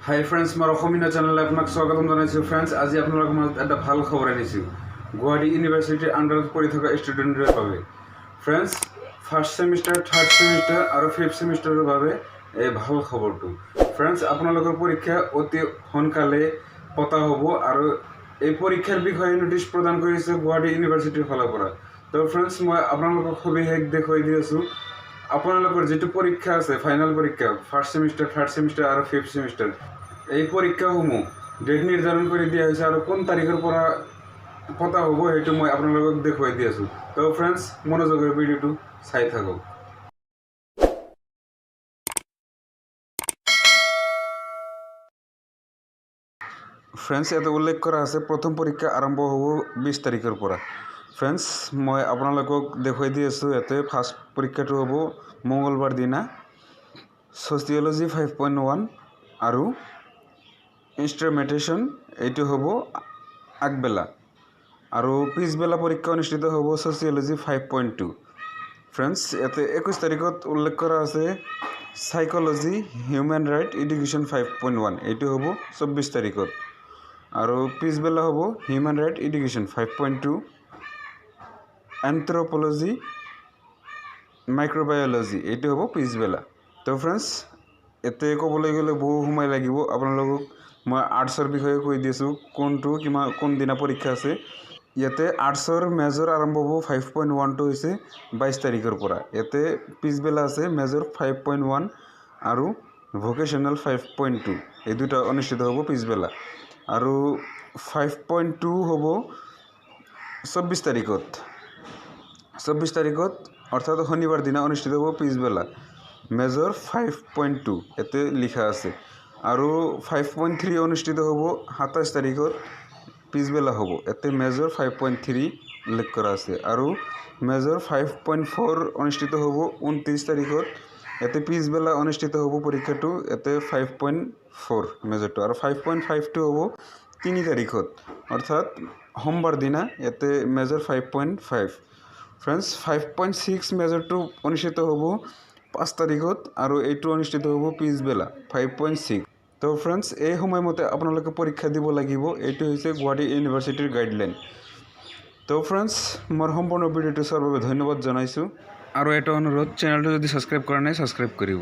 হাই friends, মই অসমীয়া চেনেললৈ আপোনাক স্বাগতম জনাইছোঁ। ফ্ৰেণ্ডছ, আজি আপোনালোকৰ মাজত এটা ভাল খবৰ আনিছোঁ গুৱাহাটী ইউনিভাৰ্চিটিৰ আণ্ডাৰত পঢ়ি থকা ষ্টুডেণ্টৰ বাবে। Friends, first semester, third semester আৰু ফিফ্থ ছেমিষ্টাৰৰ বাবে এই ভাল খবৰটো। ফ্ৰেণ্ডছ, আপোনালোকৰ পৰীক্ষা অতি সোনকালে পতা হ'ব আৰু এই পৰীক্ষাৰ বিষয়ে নটিছ প্ৰদান কৰিছে গুৱাহাটী ইউনিভাৰ্চিটিৰ ফালৰ পৰা। তো ফ্ৰেণ্ডছ, মই আপোনালোকক সবিশেষ দেখুৱাই দি আছোঁ। আপোনালোকৰ যিটো পৰীক্ষা আছে, ফাইনেল পৰীক্ষা, ফাৰ্ষ্ট ছেমিষ্টাৰ, থাৰ্ড ছেমিষ্টাৰ আৰু ফিফ্থ ছেমিষ্টাৰ, এই পৰীক্ষাসমূহ ডেট নিৰ্ধাৰণ কৰি দিয়া হৈছে আৰু কোন তাৰিখৰ পৰা পতা হ'ব সেইটো মই আপোনালোকক দেখুৱাই দি আছোঁ। তো ফ্ৰেণ্ডছ, মনোযোগেৰে ভিডিঅ'টো চাই থাকক। ফ্ৰেণ্ডছ, ইয়াতে উল্লেখ কৰা আছে প্ৰথম পৰীক্ষা আৰম্ভ হ'ব 20 তাৰিখৰ পৰা। ফ্ৰেণ্ডছ, মই আপোনালোকক দেখুৱাই দি আছোঁ। ইয়াতে ফাৰ্ষ্ট পৰীক্ষাটো হ'ব মঙলবাৰ দিনা, ছ'চিয়লজি 5.1 আৰু ইনষ্ট্ৰুমেণ্টেশ্যন এইটো হ'ব আগবেলা, আৰু পিছবেলা পৰীক্ষা অনুষ্ঠিত হ'ব ছ'চিয়লজি 5.2। ফ্ৰেণ্ডছ, ইয়াতে 21 তাৰিখত উল্লেখ কৰা আছে চাইক'লজি হিউমেন ৰাইট এডুকেশ্যন 5.1, এইটো হ'ব 24 তাৰিখত, আৰু পিছবেলা হ'ব হিউমেন ৰাইট এডুকেশ্যন 5.2, এন্থ্ৰপ'লজি মাইক্ৰ'বায়'লজি এইটো হ'ব পিছবেলা। তো ফ্ৰেণ্ডছ, ইয়াতে ক'বলৈ গ'লে বহু সময় লাগিব। আপোনালোকক মই আৰ্টছৰ বিষয়ে কৈ দিছোঁ, কোনদিনা পৰীক্ষা আছে। ইয়াতে আৰ্টছৰ মেজৰ আৰম্ভ হ'ব 5.1টো হৈছে 22 তাৰিখৰ পৰা। ইয়াতে পিছবেলা আছে মেজৰ 5.1 আৰু ভকেশ্যনেল 5.2, এই দুটা অনুষ্ঠিত হ'ব পিছবেলা, আৰু 5.2 হ'ব 24 তাৰিখত। 24 তাৰিখত অৰ্থাৎ শনিবাৰ দিনা অনুষ্ঠিত হ'ব পিছবেলা, মেজৰ 5.2 ইয়াতে লিখা আছে, আৰু 5.3 অনুষ্ঠিত হ'ব 27 তাৰিখত, পিছবেলা হ'ব। ইয়াতে মেজৰ 5.3 উল্লেখ কৰা আছে, আৰু মেজৰ 5.4 অনুষ্ঠিত হ'ব 29 তাৰিখত। ইয়াতে পিছবেলা অনুষ্ঠিত হ'ব পৰীক্ষাটো, ইয়াতে 5.4 মেজৰটো, আৰু 5.5টো হ'ব 3 তাৰিখত অৰ্থাৎ সোমবাৰ দিনা, ইয়াতে মেজৰ 5.5। ফ্ৰেণ্ডছ, 5.6 মেজৰটো অনুষ্ঠিত হ'ব 5 তাৰিখত, আৰু এইটো অনুষ্ঠিত হ'ব পিছবেলা 5.6। তো ফ্ৰেণ্ডছ, এই সময়মতে আপোনালোকে পৰীক্ষা দিব লাগিব। এইটো হৈছে গুৱাহাটী ইউনিভাৰ্চিটিৰ গাইডলাইন। তো ফ্ৰেণ্ডছ, মোৰ সম্পূৰ্ণ ভিডিঅ'টো চোৱাৰ বাবে ধন্যবাদ জনাইছোঁ, আৰু এটা অনুৰোধ, চেনেলটো যদি ছাবস্ক্ৰাইব কৰা নাই ছাবস্ক্ৰাইব কৰিব।